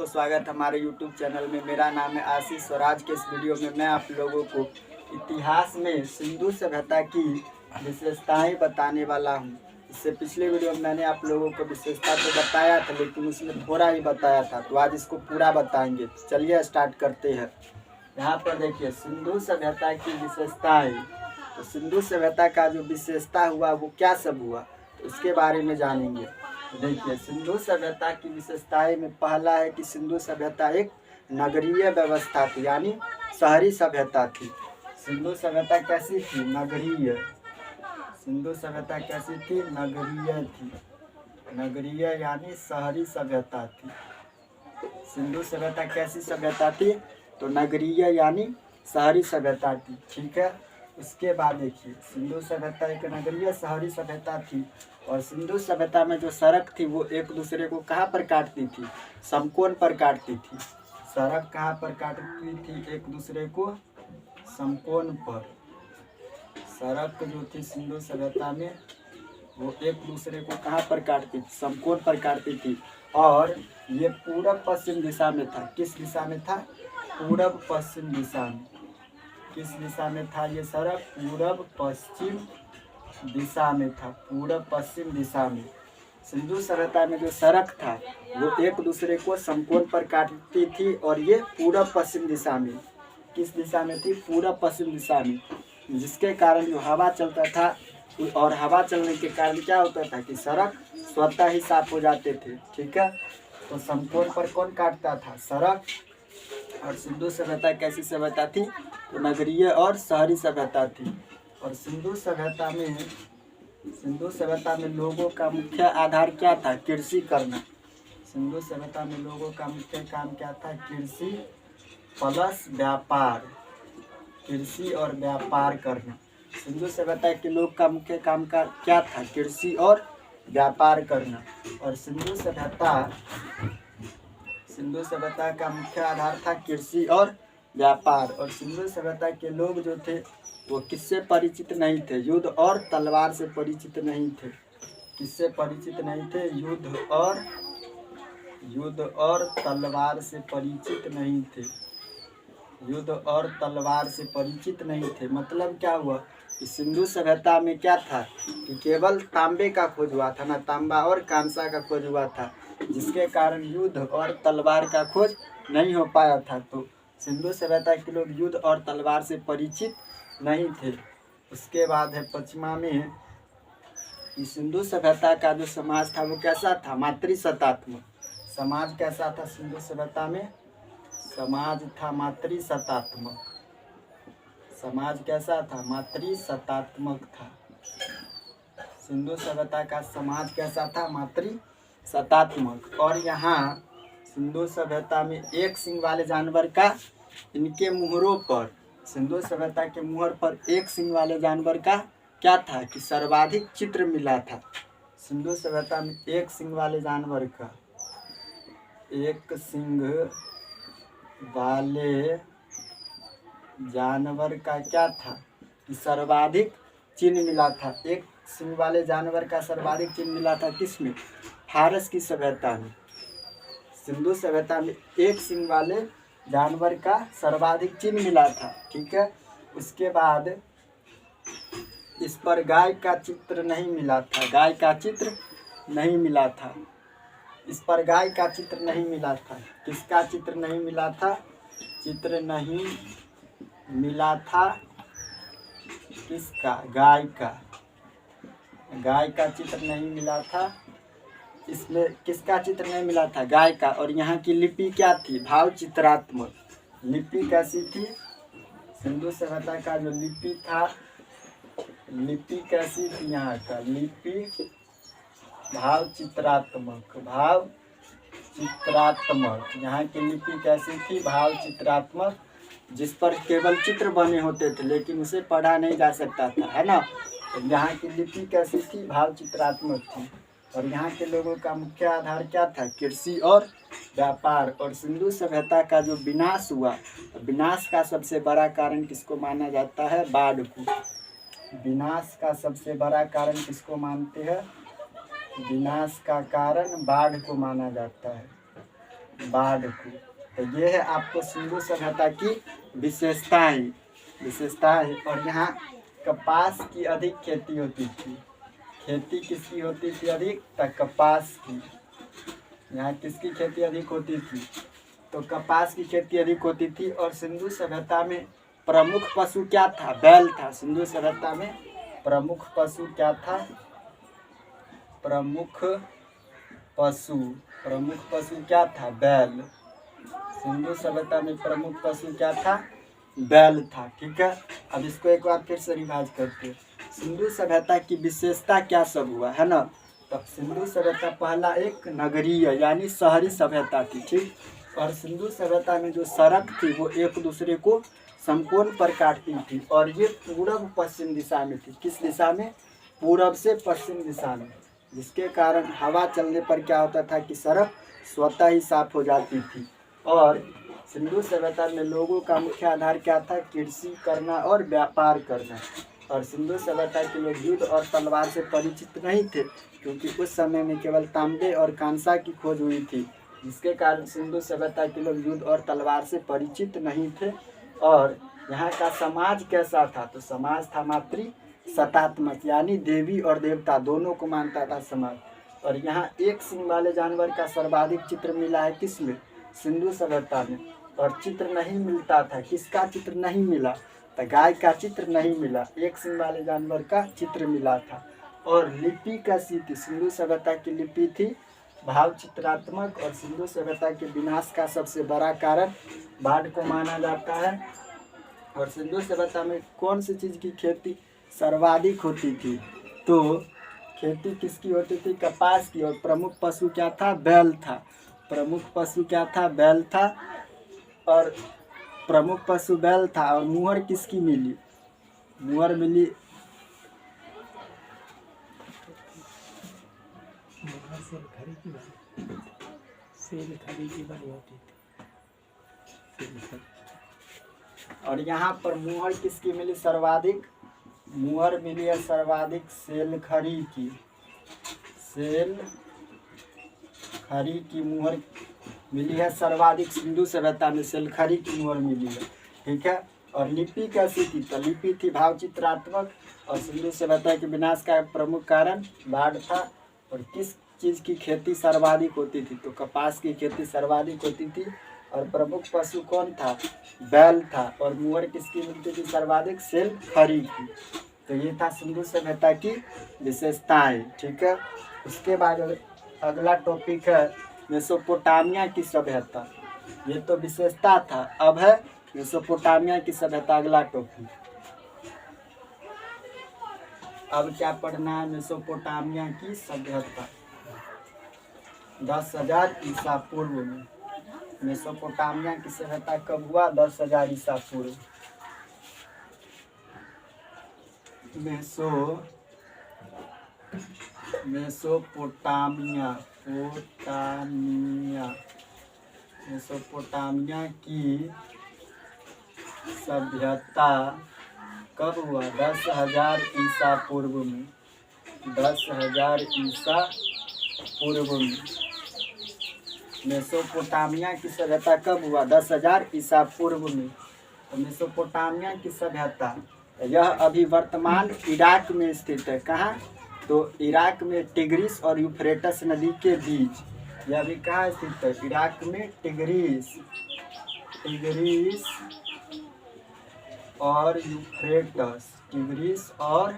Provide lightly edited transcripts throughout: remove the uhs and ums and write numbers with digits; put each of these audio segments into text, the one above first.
दोस्तों, स्वागत हमारे YouTube चैनल में। मेरा नाम है आशीष और आज के इस वीडियो में मैं आप लोगों को इतिहास में सिंधु सभ्यता की विशेषताएं बताने वाला हूं। इससे पिछले वीडियो में मैंने आप लोगों को विशेषता तो बताया था, लेकिन उसमें थोड़ा ही बताया था, तो आज इसको पूरा बताएंगे। चलिए स्टार्ट करते हैं। यहाँ पर देखिए सिंधु सभ्यता की विशेषताएं। तो सिंधु सभ्यता का जो विशेषता हुआ वो क्या सब हुआ, तो उसके बारे में जानेंगे। देखिए सिंधु सभ्यता की विशेषताएं में पहला है कि सिंधु सभ्यता एक नगरीय व्यवस्था थी, यानी शहरी सभ्यता थी। सिंधु सभ्यता कैसी थी? नगरीय। सिंधु सभ्यता कैसी थी? नगरीय थी। नगरीय यानी शहरी सभ्यता थी। सिंधु सभ्यता कैसी सभ्यता थी? तो नगरीय यानी शहरी सभ्यता थी। ठीक है। उसके बाद देखिए सिंधु सभ्यता एक नगरीय शहरी सभ्यता थी और सिंधु सभ्यता में जो सड़क थी वो एक दूसरे को कहाँ पर काटती थी? समकोण पर काटती थी। सड़क कहाँ पर काटती थी? एक दूसरे को समकोण पर। सड़क जो थी सिंधु सभ्यता में वो एक दूसरे को कहाँ पर काटती थी? समकोण पर काटती थी। और ये पूरब पश्चिम दिशा में था। किस दिशा में था? पूरब पश्चिम दिशा में। किस दिशा में था ये सड़क? पूरब पश्चिम दिशा में था। पूरब पश्चिम दिशा में सिंधु सभ्यता में जो सड़क था वो एक दूसरे को समकोण पर काटती थी और ये पूरब पश्चिम दिशा में। किस दिशा में थी? पूरब पश्चिम दिशा में, जिसके कारण जो हवा चलता था और हवा चलने के कारण क्या होता था कि सड़क स्वतः ही साफ हो जाते थे। ठीक है। तो समकोण पर कौन काटता था? सड़क। और सिंधु सभ्यता कैसी सभ्यता थी? तो नगरीय और शहरी सभ्यता थी। और सिंधु सभ्यता में लोगों का मुख्य आधार क्या था? कृषि करना। सिंधु सभ्यता में लोगों का मुख्य काम क्या था? कृषि प्लस व्यापार। कृषि और व्यापार करना। सिंधु सभ्यता के लोग का मुख्य काम का क्या था? कृषि और व्यापार करना। और सिंधु सभ्यता का मुख्य आधार था कृषि और व्यापार। और सिंधु सभ्यता के लोग जो थे वो किससे परिचित नहीं थे? युद्ध और तलवार से परिचित नहीं थे। किससे परिचित नहीं थे? युद्ध और तलवार से परिचित नहीं थे। युद्ध और तलवार से परिचित नहीं थे। मतलब क्या हुआ कि सिंधु सभ्यता में क्या था कि केवल तांबे का खोज हुआ था ना, तांबा और कांसा का खोज हुआ था, जिसके कारण युद्ध और तलवार का खोज नहीं हो पाया था। तो सिंधु सभ्यता के लोग युद्ध और तलवार से परिचित नहीं थे। उसके बाद है पश्चिमा में कि सिंधु सभ्यता का जो समाज था वो कैसा था? मातृसत्तात्मक। समाज कैसा था सिंधु सभ्यता में? समाज था मातृसत्तात्मक। समाज कैसा था? मातृसत्तात्मक था। सिंधु सभ्यता का समाज कैसा था? मातृसत्तात्मक। और यहाँ सिंधु सभ्यता में एक सींग वाले जानवर का इनके मुहरों पर, सिंधु सभ्यता के मुहर पर एक सींग वाले जानवर का क्या था कि सर्वाधिक चित्र मिला था। सिंधु सभ्यता में एक सींग वाले जानवर का, एक सींग वाले जानवर का क्या था कि सर्वाधिक चिन्ह मिला था। एक सींग वाले जानवर का सर्वाधिक चिन्ह मिला था किसमें? फारस की सभ्यता में। सिंधु सभ्यता में एक सींग वाले जानवर का सर्वाधिक चिन्ह मिला था। ठीक है। उसके बाद इस पर गाय का चित्र नहीं मिला था। गाय का चित्र नहीं मिला था। इस पर गाय का चित्र नहीं मिला था। किसका चित्र नहीं मिला था? चित्र नहीं मिला था किसका? गाय का। गाय का चित्र नहीं मिला था। इसमें किसका चित्र नहीं मिला था? गाय का। और यहाँ की लिपि क्या थी? भाव चित्रात्मक। लिपि कैसी थी? सिंधु सभ्यता का जो लिपि था, लिपि कैसी थी? यहाँ का लिपि भाव चित्रात्मक। भाव चित्रात्मक। यहाँ की लिपि कैसी थी? भाव चित्रात्मक, जिस पर केवल चित्र बने होते थे लेकिन उसे पढ़ा नहीं जा सकता था, है ना। तो यहाँ की लिपि कैसी थी? भाव चित्रात्मक थी। और यहाँ के लोगों का मुख्य आधार क्या था? कृषि और व्यापार। और सिंधु सभ्यता का जो विनाश हुआ, विनाश का सबसे बड़ा कारण किसको माना जाता है? बाढ़ को। विनाश का सबसे बड़ा कारण किसको मानते हैं? विनाश का कारण बाढ़ को माना जाता है। बाढ़ को। तो ये है आपको सिंधु सभ्यता की विशेषताएं। और यहाँ कपास की अधिक खेती होती थी। खेती किसकी होती थी अधिक? तो कपास की। यहाँ किसकी खेती अधिक होती थी? तो कपास की खेती अधिक होती थी। और सिंधु सभ्यता में प्रमुख पशु क्या था? बैल था। सिंधु सभ्यता में प्रमुख पशु क्या था? प्रमुख पशु क्या था? बैल। सिंधु सभ्यता में प्रमुख पशु क्या था? बैल था। ठीक है, अब इसको एक बार फिर से रिवाइज करते हैं। सिंधु सभ्यता की विशेषता क्या सब हुआ है ना? तो सिंधु सभ्यता पहला एक नगरीय यानी शहरी सभ्यता थी। ठीक, और सिंधु सभ्यता में जो सड़क थी वो एक दूसरे को समकोण पर काटती थी और ये पूरब पश्चिम दिशा में थी। किस दिशा में? पूरब से पश्चिम दिशा में, जिसके कारण हवा चलने पर क्या होता था कि सड़क स्वतः ही साफ हो जाती थी। और सिंधु सभ्यता में लोगों का मुख्य आधार क्या था? कृषि करना और व्यापार करना। और सिंधु सभ्यता के लोग युद्ध और तलवार से परिचित नहीं थे, क्योंकि उस समय में केवल तांबे और कांसा की खोज हुई थी, जिसके कारण सिंधु सभ्यता के लोग युद्ध और तलवार से परिचित नहीं थे। और यहाँ का समाज कैसा था? तो समाज था मातृ सत्तात्मक, यानी देवी और देवता दोनों को मानता था समाज। और यहाँ एक सींग वाले जानवर का सर्वाधिक चित्र मिला है किसमें? सिंधु सभ्यता में। और चित्र नहीं मिलता था। किसका चित्र नहीं मिला? तो गाय का चित्र नहीं मिला, एक सींग वाले जानवर का चित्र मिला था। और लिपि कैसी थी? सिंधु सभ्यता की लिपि थी भाव चित्रात्मक। और सिंधु सभ्यता के विनाश का सबसे बड़ा कारण बाढ़ को माना जाता है। और सिंधु सभ्यता में कौन सी चीज़ की खेती सर्वाधिक होती थी? तो खेती किसकी होती थी? कपास की। और प्रमुख पशु क्या था? बैल था। प्रमुख पशु क्या था? बैल था। और प्रमुख पशु बैल था। और मुहर किसकी मिली? मुहर मिली और यहाँ पर मुहर किसकी मिली सर्वाधिक? मुहर मिली है सर्वाधिक सेलखरी की। सेलखरी की मुहर मिली है सर्वाधिक सिंधु सभ्यता में। सेलखरी की मुहर मिली है। ठीक है, और लिपि कैसी थी? तो लिपि थी भाव चित्रात्मक। और सिंधु सभ्यता के विनाश का प्रमुख कारण बाढ़ था। और किस चीज़ की खेती सर्वाधिक होती थी? तो कपास की खेती सर्वाधिक होती थी। और प्रमुख पशु कौन था? बैल था। और मुहर किसकी मिलती थी सर्वाधिक? सेलखरी की। तो ये था सिंधु सभ्यता की विशेषताएं। ठीक है, उसके बाद अगला टॉपिक है मेसोपोटामिया की सभ्यता। ये तो विशेषता था, अब है मेसोपोटामिया की सभ्यता अगला टॉपिक। अब क्या पढ़ना है? मेसोपोटामिया की सभ्यता 10,000 ईसा पूर्व में। मेसोपोटामिया की सभ्यता कब हुआ? 10,000 ईसा पूर्व। मेसोपोटामिया की सभ्यता कब हुआ? 10,000 ईसा पूर्व में। 10,000 ईसा पूर्व में मेसोपोटामिया की सभ्यता कब हुआ? 10,000 ईसा पूर्व में। तो मेसोपोटामिया की सभ्यता यह अभी वर्तमान इराक में स्थित है। कहाँ? तो इराक में टिग्रिस और यूफ्रेटस नदी के बीच। यह अभी कहाँ स्थित है? इराक में टिग्रिस और यूफ्रेटस। टिग्रिस और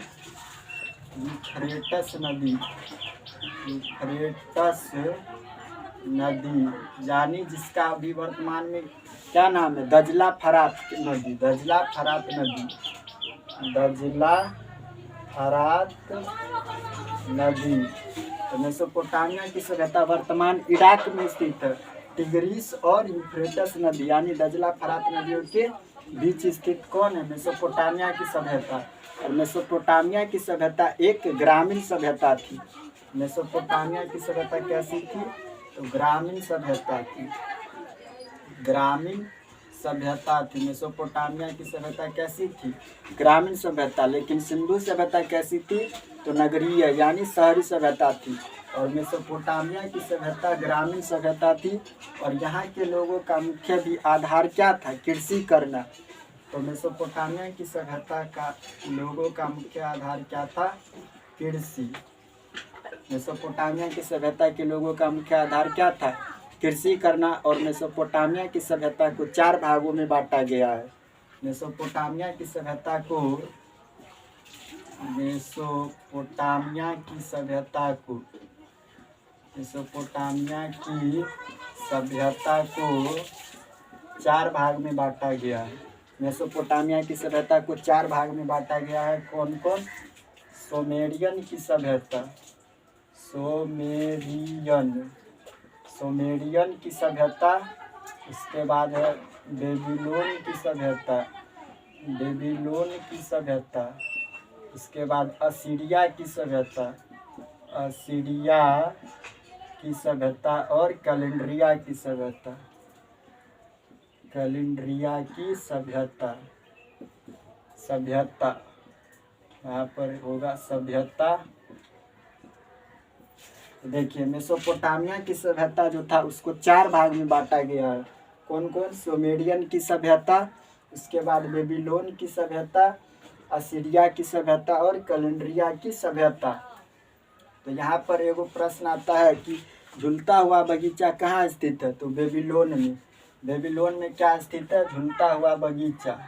यूफ्रेटस नदी यानी जिसका अभी वर्तमान में क्या नाम है? दजला फरात नदी। तो मेसोपोटामिया की सभ्यता वर्तमान इराक में स्थित है। टिग्रिस और यूफ्रेटस नदी यानी दजला फरात नदियों के बीच स्थित कौन है? मेसोपोटामिया की सभ्यता। और मेसोपोटामिया की सभ्यता एक ग्रामीण सभ्यता थी। मेसोपोटामिया की सभ्यता कैसी थी? तो ग्रामीण सभ्यता थी। मेसोपोटामिया की सभ्यता कैसी थी? ग्रामीण सभ्यता। लेकिन सिंधु सभ्यता कैसी थी? तो नगरीय यानी शहरी सभ्यता थी। और मेसोपोटामिया की सभ्यता ग्रामीण सभ्यता थी और यहाँ के लोगों का मुख्य भी आधार क्या था? कृषि करना। तो मेसोपोटामिया की सभ्यता का लोगों का मुख्य आधार क्या था? कृषि। मेसोपोटामिया की सभ्यता के लोगों का मुख्य आधार क्या था? कृषि करना। और मेसोपोटामिया की सभ्यता को 4 भागों में बांटा गया है। मेसोपोटामिया की सभ्यता को मेसोपोटामिया की सभ्यता को 4 भाग में बांटा गया है। मेसोपोटामिया की सभ्यता को 4 भाग में बांटा गया है। कौन कौन? सुमेरियन की सभ्यता, सुमेरियन की सभ्यता। उसके बाद है बेबीलोन की सभ्यता। उसके बाद असीरिया की सभ्यता और कैलेंड्रिया की सभ्यता। यहाँ पर होगा सभ्यता। देखिए मेसोपोटामिया की सभ्यता जो था उसको 4 भाग में बांटा गया है। कौन कौन? सुमेरियन की सभ्यता, उसके बाद बेबीलोन की सभ्यता, असीरिया की सभ्यता और कैलेंड्रिया की सभ्यता। तो यहाँ पर एगो प्रश्न आता है कि झूलता हुआ बगीचा कहाँ स्थित है? तो बेबीलोन में। बेबीलोन में क्या स्थित है? झूलता हुआ बगीचा।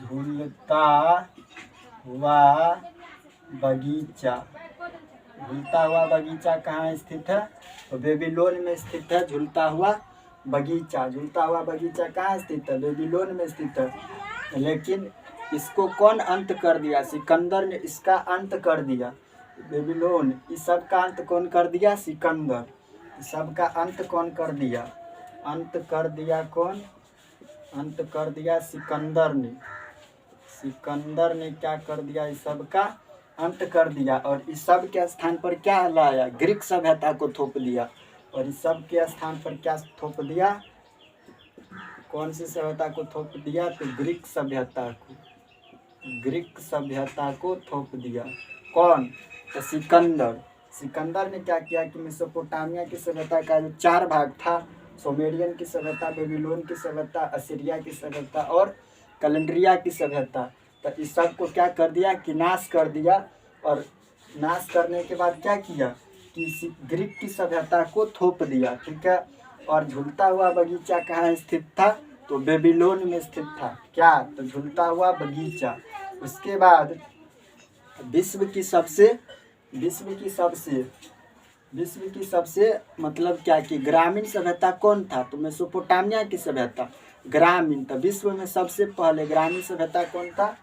झूलता हुआ बगीचा कहाँ स्थित है? तो बेबीलोन में स्थित है झूलता हुआ बगीचा। झूलता हुआ बगीचा कहाँ स्थित है? बेबीलोन में स्थित है। लेकिन इसको कौन अंत कर दिया? सिकंदर ने इसका अंत कर दिया। बेबीलोन इस सब का अंत कौन कर दिया? सिकंदर। इस सब का अंत कौन कर दिया? अंत कर दिया कौन? अंत कर दिया सिकंदर ने। सिकंदर ने क्या कर दिया? इस सब का अंत कर दिया और इस सब के स्थान पर क्या लाया? ग्रीक सभ्यता को थोप दिया। और इस सब के स्थान पर क्या थोप दिया? कौन सी सभ्यता को थोप दिया? तो ग्रीक सभ्यता को थोप दिया। कौन? तो सिकंदर ने क्या किया कि मेसोपोटामिया की सभ्यता का जो 4 भाग था, सुमेरियन की सभ्यता, बेबीलोन की सभ्यता, असीरिया की सभ्यता और कैलेंड्रिया की सभ्यता, तो इस सब को क्या कर दिया कि नाश कर दिया। और नाश करने के बाद क्या किया कि ग्रीक की सभ्यता को थोप दिया। ठीक है। और झूलता हुआ बगीचा कहाँ स्थित था? तो बेबीलोन में स्थित था। क्या? तो झूलता हुआ बगीचा। उसके बाद विश्व की सबसे मतलब क्या कि ग्रामीण सभ्यता कौन था? तो मेसोपोटामिया की सभ्यता ग्रामीण। तो विश्व में सबसे पहले ग्रामीण सभ्यता कौन था?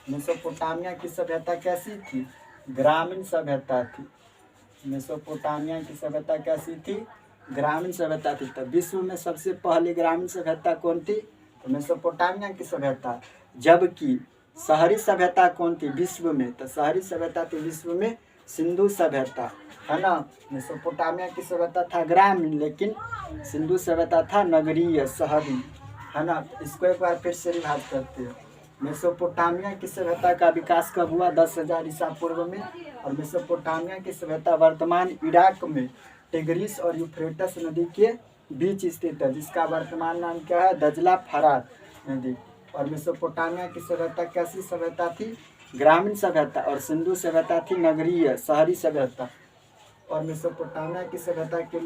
मेसोपोटामिया की सभ्यता कैसी थी? ग्रामीण सभ्यता थी। मेसोपोटामिया की सभ्यता कैसी थी? ग्रामीण सभ्यता थी। तो विश्व में सबसे पहले ग्रामीण सभ्यता कौन थी? तो मेसोपोटामिया की सभ्यता। जबकि शहरी सभ्यता कौन थी विश्व में? तो शहरी सभ्यता थी विश्व में सिंधु सभ्यता, है ना। मेसोपोटामिया की सभ्यता था ग्रामीण, लेकिन सिंधु सभ्यता था नगरीय, शहरी, है ना। इसको एक बार फिर से रिवाइज करते हैं। मेसोपोटामिया की सभ्यता का विकास कब हुआ? 10,000 ईसा पूर्व में। और मेसोपोटामिया की सभ्यता वर्तमान इराक में टिग्रिस और यूफ्रेटस नदी के बीच स्थित है, जिसका वर्तमान नाम क्या है? दजला फरात नदी। और मेसोपोटामिया की सभ्यता कैसी सभ्यता थी? ग्रामीण सभ्यता। और सिंधु सभ्यता थी नगरीय, शहरी सभ्यता। और मेसोपोटामिया की सभ्यता के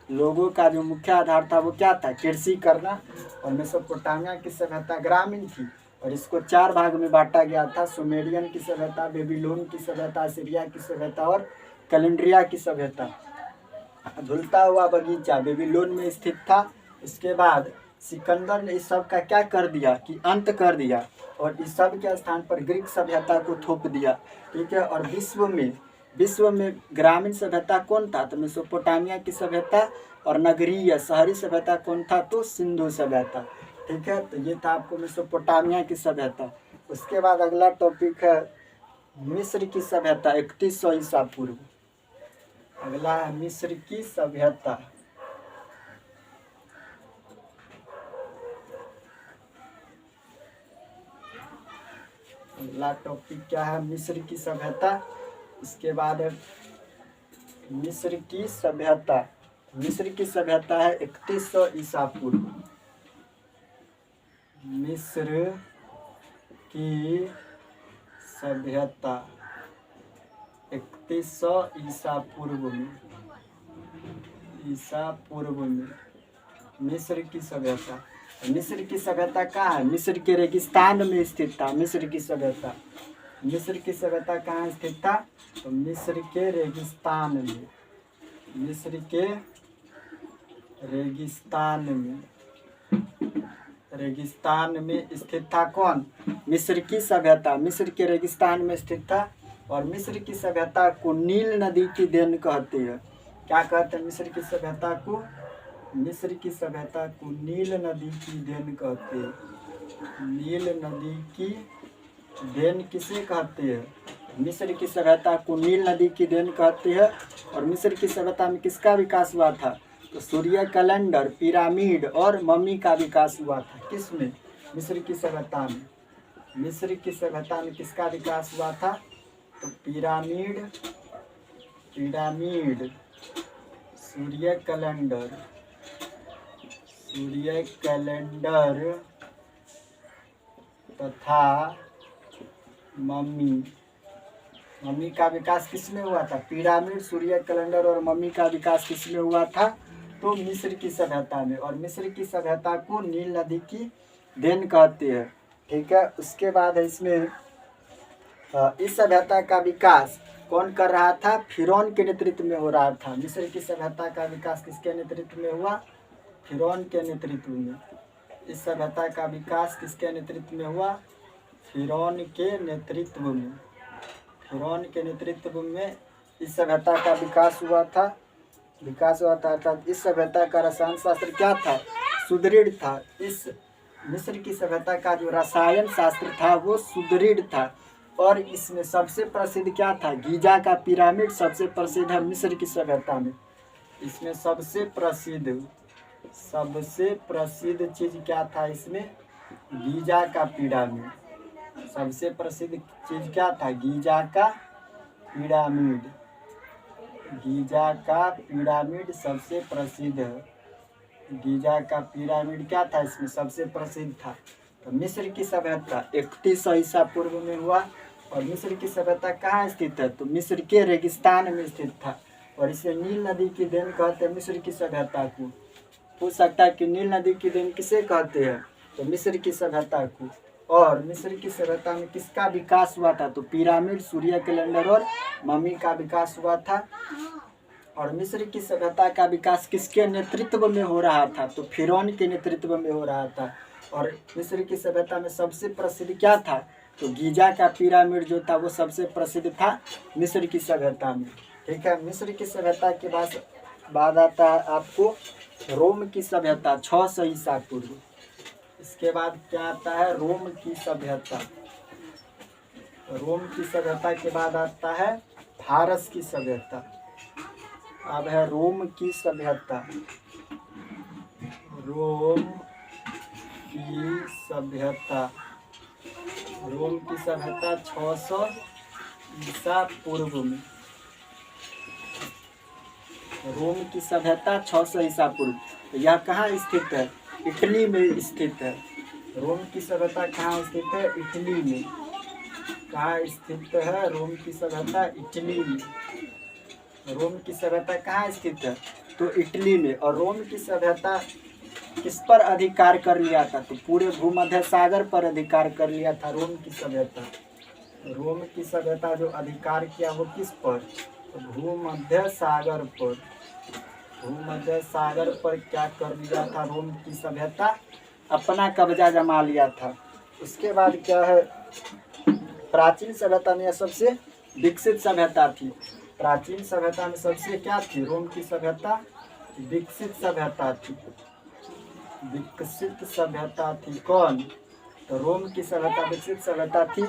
लोगों का जो मुख्य आधार था वो क्या था? कृषि करना। और मेसोपोटामिया की सभ्यता ग्रामीण थी और इसको 4 भाग में बांटा गया था। सुमेरियन की सभ्यता, बेबीलोन की सभ्यता, असीरिया की सभ्यता और कैलेंड्रिया की सभ्यता। झूलता हुआ बगीचा बेबीलोन में स्थित था। इसके बाद सिकंदर ने इस सब का क्या कर दिया कि अंत कर दिया और इस सब के स्थान पर ग्रीक सभ्यता को थोप दिया। ठीक है। और विश्व में ग्रामीण सभ्यता कौन था? तो मेसोपोटामिया की सभ्यता। और नगरीय, शहरी सभ्यता कौन था? तो सिंधु सभ्यता। ठीक है। तो ये था आपको मेसोपोटामिया की सभ्यता। उसके बाद अगला टॉपिक है मिस्र की सभ्यता 3100 ईसा पूर्व। अगला है मिस्र की सभ्यता। अगला टॉपिक क्या है? मिस्र की सभ्यता। इसके बाद मिस्र की सभ्यता, मिस्र की सभ्यता है 3100 ईसा पूर्व। मिस्र की सभ्यता 3100 ईसा पूर्व में, ईसा पूर्व में मिस्र की सभ्यता। मिस्र की सभ्यता कहाँ है? मिस्र के रेगिस्तान में स्थित था मिस्र की सभ्यता। मिस्र की सभ्यता कहाँ स्थित था? तो मिस्र के रेगिस्तान में, मिस्र के रेगिस्तान में, रेगिस्तान में स्थित था। कौन? मिस्र की सभ्यता मिस्र के रेगिस्तान में स्थित था। और मिस्र की सभ्यता को नील नदी की देन कहते हैं। क्या कहते हैं मिस्र की सभ्यता को? मिस्र की सभ्यता को नील नदी की देन कहते हैं। नील नदी की देन किसे कहते हैं? मिस्र की सभ्यता को नील नदी की देन कहते हैं। और मिस्र की सभ्यता में किसका विकास हुआ था? तो सूर्य कैलेंडर, पिरामिड और मम्मी का विकास हुआ था। किसमें? मिस्र की सभ्यता में। मिस्र की सभ्यता में किसका विकास हुआ था? तो पिरामिड, पिरामिड, सूर्य कैलेंडर, सूर्य कैलेंडर तथा मम्मी, मम्मी का विकास किसमें हुआ था? पिरामिड, सूर्य कैलेंडर और मम्मी का विकास किसमें हुआ था? तो मिस्र की सभ्यता में। और मिस्र की सभ्यता को नील नदी की देन कहते हैं। ठीक है। उसके बाद है इसमें इस सभ्यता का विकास कौन कर रहा था? फिरौन के नेतृत्व में हो रहा था। मिस्र की सभ्यता का विकास किसके नेतृत्व में हुआ? फिरौन के नेतृत्व में। इस सभ्यता का विकास किसके नेतृत्व में हुआ? फिरौन के नेतृत्व में। फिरौन के नेतृत्व में इस सभ्यता का विकास हुआ था। विकास हुआ था अर्थात इस सभ्यता का रसायन शास्त्र क्या था? सुदृढ़ था। इस मिस्र की सभ्यता का जो रसायन शास्त्र था वो सुदृढ़ था। और इसमें सबसे प्रसिद्ध क्या था? गीजा का पिरामिड सबसे प्रसिद्ध है मिस्र की सभ्यता में। इसमें सबसे प्रसिद्ध चीज क्या था? इसमें गीजा का पिरामिड। सबसे प्रसिद्ध चीज क्या था? गीजा का पिरामिड। गीजा का पिरामिड सबसे प्रसिद्ध है। गीजा का पिरामिड क्या था? इसमें सबसे प्रसिद्ध था। तो मिस्र की सभ्यता 3100 ईसा पूर्व में हुआ। और मिस्र की सभ्यता कहाँ स्थित है? तो मिस्र के रेगिस्तान में स्थित था। और इसे नील नदी की देन कहते हैं मिस्र की सभ्यता को। पूछ सकता है कि नील नदी की देन किसे कहते हैं? तो मिस्र की सभ्यता को। और मिस्र की सभ्यता में किसका विकास हुआ था? तो पिरामिड, सूर्य कैलेंडर और मम्मी का विकास हुआ था। और मिस्र की सभ्यता का विकास किसके नेतृत्व में हो रहा था? तो फिरौन के नेतृत्व में हो रहा था। और मिस्र की सभ्यता में सबसे प्रसिद्ध क्या था? तो गीजा का पिरामिड जो था वो सबसे प्रसिद्ध था मिस्र की सभ्यता में। ठीक है। मिस्र की सभ्यता के बाद आता है आपको रोम की सभ्यता 600 ईसा पूर्व। इसके बाद क्या आता है? रोम की सभ्यता। रोम की सभ्यता के बाद आता है फारस की सभ्यता। अब है रोम की सभ्यता। रोम की सभ्यता, रोम की सभ्यता 600 ईसा पूर्व में। रोम की सभ्यता 600 ईसा पूर्व। तो यह कहाँ स्थित है? इटली में स्थित है। रोम की सभ्यता कहाँ स्थित है? इटली में। कहाँ स्थित है रोम की सभ्यता? इटली में। रोम की सभ्यता कहाँ स्थित है? तो इटली में। और रोम की सभ्यता किस पर अधिकार कर लिया था? तो पूरे भूमध्य सागर पर अधिकार कर लिया था रोम की सभ्यता। रोम की सभ्यता जो अधिकार किया वो किस पर? तो भूमध्य सागर पर। भूमध्य सागर पर क्या कर लिया था? रोम की सभ्यता अपना कब्जा जमा लिया था। उसके बाद क्या है? प्राचीन सभ्यता में सबसे विकसित सभ्यता थी। प्राचीन सभ्यता में सबसे क्या थी? रोम की सभ्यता विकसित सभ्यता थी। विकसित सभ्यता थी। कौन? तो रोम की सभ्यता विकसित सभ्यता थी।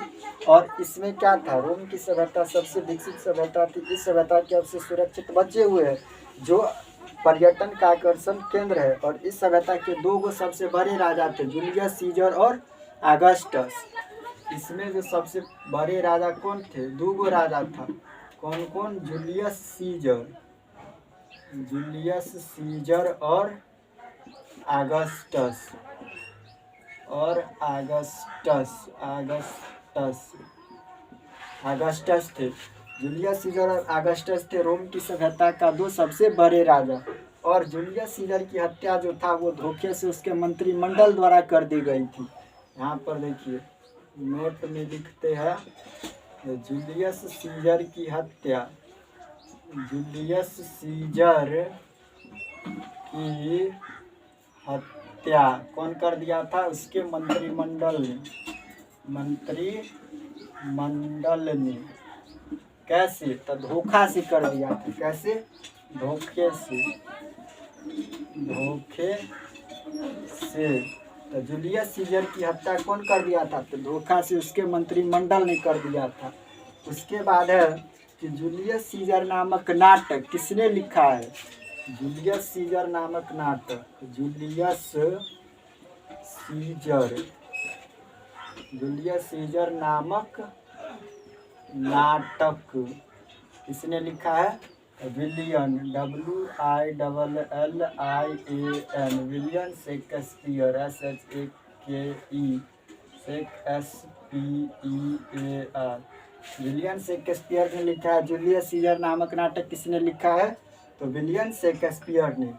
और इसमें क्या था? रोम की सभ्यता सबसे विकसित सभ्यता थी। इस सभ्यता के अब से सुरक्षित बचे हुए हैं जो पर्यटन का आकर्षण केंद्र है। और इस सभ्यता के दो सबसे बड़े राजा थे, जूलियस सीजर और अगस्टस। इसमें जो सबसे बड़े राजा कौन थे? दो राजा था। कौन कौन? जूलियस सीजर जूलियस सीजर और आगस्टस आगस्टस थे। जूलियस सीजर और आगस्टस थे रोम की सभ्यता का दो सबसे बड़े राजा। और जूलियस सीजर की हत्या जो था वो धोखे से उसके मंत्रिमंडल द्वारा कर दी गई थी। यहाँ पर देखिए नोट में लिखते हैं जूलियस सीजर की हत्या, जूलियस सीजर की हत्या कौन कर दिया था? उसके मंत्रिमंडल ने। कैसे? तो धोखा से कर दिया था। कैसे? धोखे से। तो जूलियस सीजर की हत्या कौन कर दिया था? तो धोखा से उसके मंत्रिमंडल ने कर दिया था। उसके बाद है कि जूलियस सीजर नामक नाटक किसने लिखा है? जूलियस सीजर नामक नाटक, जूलियस सीजर नामक नाटक किसने लिखा है? William WILLIAN William Shakespeare SHAKESPEAR William Shakespeare ने लिखा है। जूलियस सीजर नामक नाटक किसने लिखा है? तो विलियम शेक्सपियर ने।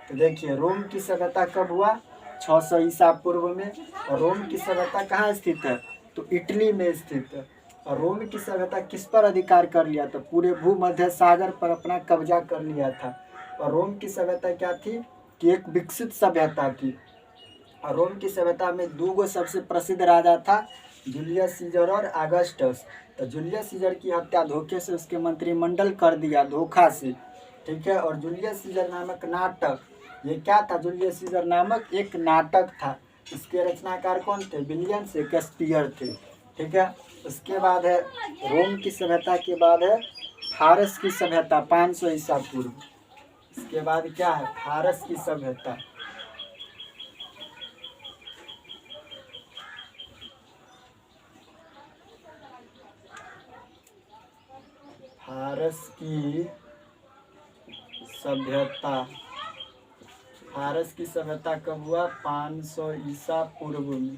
तो देखिए रोम की सभ्यता कब हुआ? 600 ईसा पूर्व में। और रोम की सभ्यता कहाँ स्थित है? तो इटली में स्थित है। और रोम की सभ्यता किस पर अधिकार कर लिया था? पूरे भूमध्य सागर पर अपना कब्जा कर लिया था। और रोम की सभ्यता क्या थी कि एक विकसित सभ्यता थी। और रोम की सभ्यता में दो सबसे प्रसिद्ध राजा था, जूलियस सीजर और आगस्टस। तो जूलियस सीजर की हत्या धोखे से उसके मंत्रिमंडल कर दिया, धोखा से। ठीक है। और जूलियस सीजर नामक नाटक, ये क्या था? जूलियस सीजर नामक एक नाटक था। इसके रचनाकार कौन थे? विलियम शेक्सपियर थे। ठीक है। उसके बाद है रोम की सभ्यता के बाद है फारस की सभ्यता 500 ईसा पूर्व। इसके बाद क्या है? फारस की सभ्यता। फारस की सभ्यता कब हुआ? 500 ईसा पूर्व में।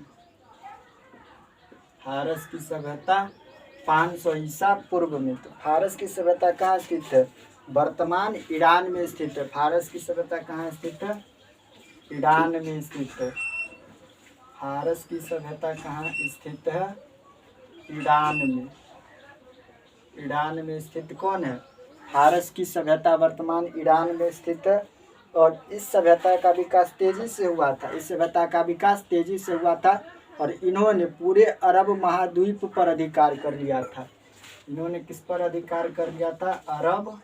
फारस की सभ्यता 500 ईसा पूर्व में। तो फारस की सभ्यता कहाँ स्थित है? वर्तमान ईरान में स्थित है। फारस की सभ्यता कहाँ स्थित है? ईरान में स्थित है। फारस की सभ्यता कहाँ स्थित है? ईरान में। ईरान में स्थित कौन है? फारस की सभ्यता वर्तमान ईरान में स्थित है। और इस सभ्यता का विकास तेजी से हुआ था। और इन्होंने पूरे अरब महाद्वीप पर अधिकार कर लिया था। इन्होंने किस पर अधिकार कर लिया था? अरब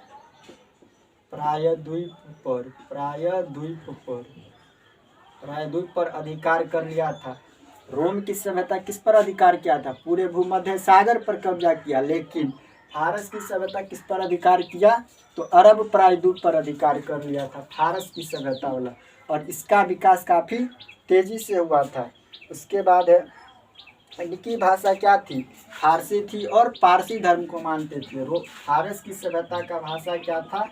प्रायद्वीप पर अधिकार कर लिया था। रोम की सभ्यता किस पर अधिकार किया था? पूरे भूमध्य सागर पर कब्जा किया। लेकिन फारस की सभ्यता किस पर अधिकार किया? तो अरब प्रायद्वीप पर अधिकार कर लिया था फारस की सभ्यता वाला। और इसका विकास काफ़ी तेजी से हुआ था। उसके बाद है इनकी भाषा क्या थी? फारसी थी और पारसी धर्म को मानते थे। फारस की सभ्यता का भाषा क्या था?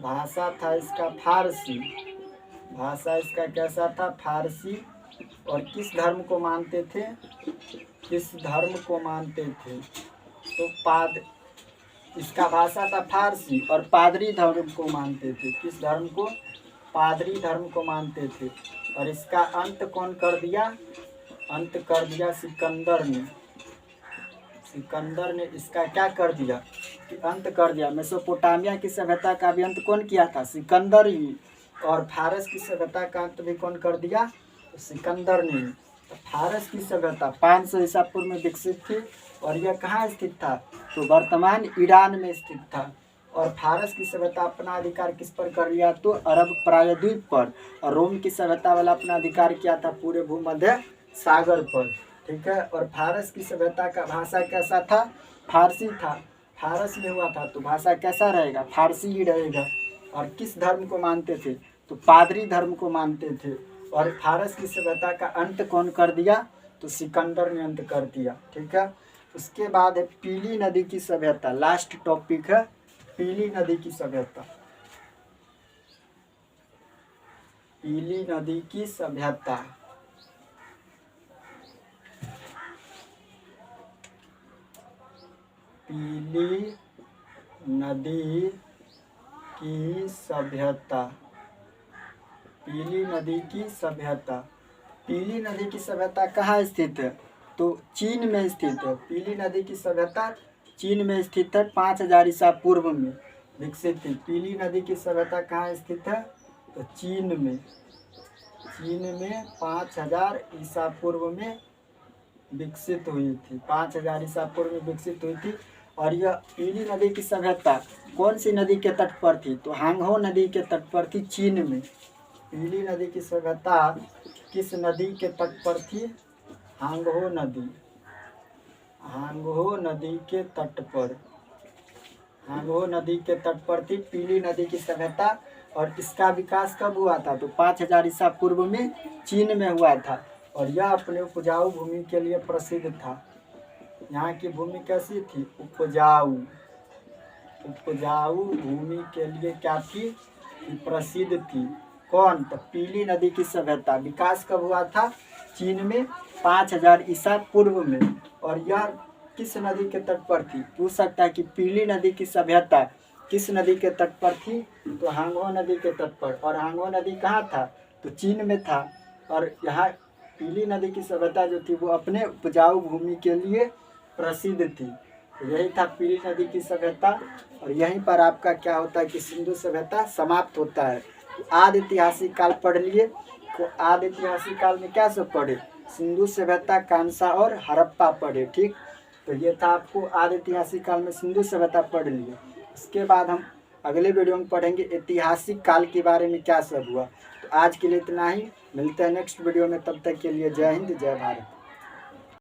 भाषा था इसका फारसी। भाषा इसका कैसा था? फारसी। और किस धर्म को मानते थे? तो इसका भाषा था फारसी और पादरी धर्म को मानते थे। किस धर्म को? पादरी धर्म को मानते थे। और इसका अंत कौन कर दिया? अंत कर दिया सिकंदर ने। सिकंदर ने इसका क्या कर दिया कि अंत कर दिया। मेसोपोटामिया की सभ्यता का भी अंत कौन किया था? सिकंदर ही। और फारस की सभ्यता का अंत भी कौन कर दिया? तो सिकंदर ने। तो फारस की सभ्यता 500 ईसा पूर्व में विकसित थी। और यह कहाँ स्थित था? तो वर्तमान ईरान में स्थित था। और फारस की सभ्यता अपना अधिकार किस पर कर लिया? तो अरब प्रायद्वीप पर। और रोम की सभ्यता वाला अपना अधिकार किया था पूरे भूमध्य सागर पर। ठीक है। और फारस की सभ्यता का भाषा कैसा था? फारसी था। फारस में हुआ था तो भाषा कैसा रहेगा? फारसी ही रहेगा। और किस धर्म को मानते थे? तो पादरी धर्म को मानते थे। और फारस की सभ्यता का अंत कौन कर दिया? तो सिकंदर ने अंत कर दिया। ठीक है। उसके बाद है पीली नदी की सभ्यता। लास्ट टॉपिक है पीली नदी की सभ्यता। पीली नदी की सभ्यता। पीली नदी की सभ्यता। पीली नदी की सभ्यता। पीली नदी की सभ्यता कहाँ स्थित है? तो चीन में स्थित है। पीली नदी की सभ्यता चीन में स्थित है। 5000 ईसा पूर्व में विकसित थी। पीली नदी की सभ्यता कहाँ स्थित है? तो चीन में। चीन में 5000 ईसा पूर्व में विकसित हुई थी। 5000 ईसा पूर्व में विकसित हुई थी। और यह पीली नदी की सभ्यता कौन सी नदी के तट पर थी? तो हांगहो नदी के तट पर थी, चीन में। पीली नदी की सभ्यता किस नदी के तट पर थी? हांगहो नदी। हांगहो नदी के तट पर। हांगहो नदी के तट पर थी पीली नदी की सभ्यता। और इसका विकास कब हुआ था? तो 5000 ईसा पूर्व में चीन में हुआ था। और यह अपने उपजाऊ भूमि के लिए प्रसिद्ध था। यहाँ की भूमि कैसी थी? उपजाऊ। उपजाऊ भूमि के लिए क्या थी? प्रसिद्ध थी। कौन? तो पीली नदी की सभ्यता। विकास कब हुआ था? चीन में 5000 ईसा पूर्व में। और यह किस नदी के तट पर थी? पूछ सकता है कि पीली नदी की सभ्यता किस नदी के तट पर थी? तो हांगहो नदी के तट पर। और हांगहो नदी कहाँ था? तो चीन में था। और यहाँ पीली नदी की सभ्यता जो थी वो अपने उपजाऊ भूमि के लिए प्रसिद्ध थी। तो यही था पीली नदी की सभ्यता। और यहीं पर आपका क्या होता है कि सिंधु सभ्यता समाप्त होता है। तो आदि ऐतिहासिक काल पढ़ लिए। तो आदि ऐतिहासिक काल में क्या सब पढ़े? सिंधु सभ्यता, कांसा और हड़प्पा पढ़े। ठीक, तो ये था आपको आदि ऐतिहासिक काल में सिंधु सभ्यता पढ़ लिए। इसके बाद हम अगले वीडियो में पढ़ेंगे ऐतिहासिक काल के बारे में क्या सब हुआ। तो आज के लिए इतना ही। मिलते हैं नेक्स्ट वीडियो में। तब तक के लिए जय हिंद, जय भारत।